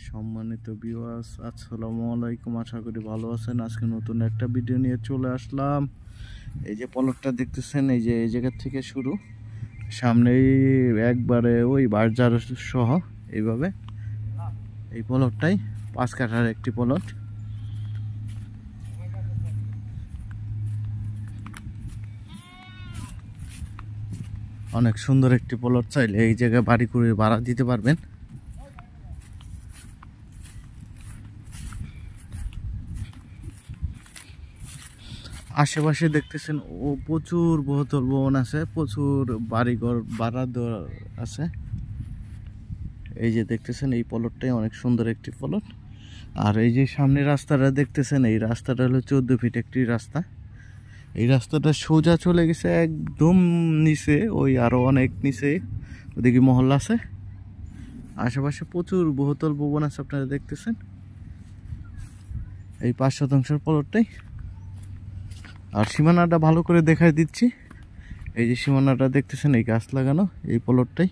সম্মানিত ভিউয়ার্স, আসসালামু আলাইকুম। আশা করি ভালো আছেন। আজকে নতুন একটা ভিডিও নিয়ে চলে আসলাম। এই যে পলটটা দেখতেছেন, এই যে এই জায়গা থেকে শুরু, সামনেই একবারে ওই বাজার সহ এইভাবে এই পলটটাই 5 কাঠার একটি পলট। অনেক সুন্দর একটি পলট, চাইলে এই জায়গায় বাড়ি করে ভাড়া দিতে পারবেন। আশেপাশে দেখতেছেন ও প্রচুর বহুতল ভবন আছে, প্রচুর বাড়িঘর ভাড়া দেওয়া আছে। এই যে দেখতেছেন এই পলটটাই অনেক সুন্দর একটি পলট। আর এই যে সামনে রাস্তাটা দেখতেছেন, এই রাস্তাটা হলো 14 ফিট একটি রাস্তা। এই রাস্তাটা সোজা চলে গেছে একদম নিচে, ওই আরো অনেক নিচে ওদিকে মহল্লা আছে। আশেপাশে প্রচুর বহুতল ভবন আছে, আপনারা দেখতেছেন। এই 5 শতাংশের পলটটাই। আর সীমানাটা ভালো করে দেখাই দিচ্ছি। এই যে সীমানাটা দেখতেছেন, এই গাছ লাগানো এই পলটটাই।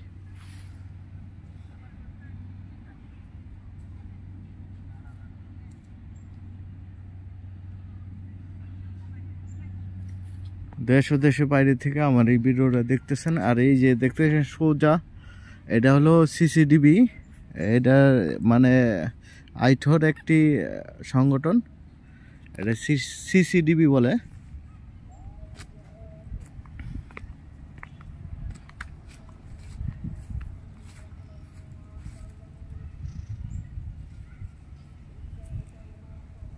দেশ ও দেশের বাইরে থেকে আমার এই ভিডিওটা দেখতেছেন। আর এই যে দেখতেছেন সোজা, এটা হলো সিসিডিবি। এটা মানে আইঠর একটি সংগঠন, এটা সিসিডিবি বলে।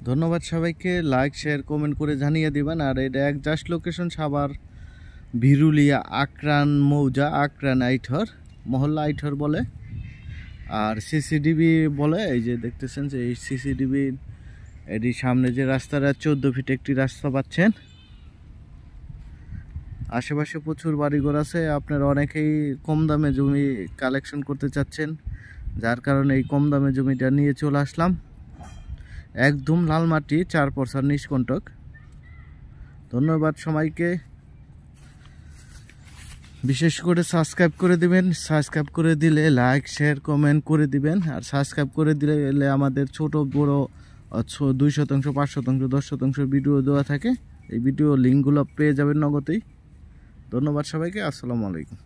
ধন্যবাদ সবাইকে। লাইক শেয়ার কমেন্ট করে জানিয়ে দিবেন। আর এটা একজাস্ট লোকেশন সাভার ভিরুলিয়া আকরান মৌজা, আকরান আইঠর, মহল্লা আইঠর বলে। আর সিসিডিবি বলে। এই যে দেখতেছেন যে এই সিসিডিবি, এটির সামনে যে রাস্তাটা 14 ফিট একটি রাস্তা পাচ্ছেন। আশেপাশে প্রচুর বাড়িঘর আছে। আপনারা অনেকেই কম দামে জমি কালেকশন করতে চাচ্ছেন, যার কারণে এই কম দামে জমিটা নিয়ে চলে আসলাম। একদম লাল মাটি, 4% নিষ্কণ্টক। ধন্যবাদ সবাইকে। বিশেষ করে সাবস্ক্রাইব করে দিবেন। সাবস্ক্রাইব করে দিলে লাইক শেয়ার কমেন্ট করে দিবেন। আর সাবস্ক্রাইব করে দিলে আমাদের ছোট বড় 2 শতাংশ, 5 শতাংশ, 10 শতাংশ ভিডিও দেওয়া থাকে। এই ভিডিও লিঙ্কগুলো পেয়ে যাবেন নগদেই। ধন্যবাদ সবাইকে। আসসালামু আলাইকুম।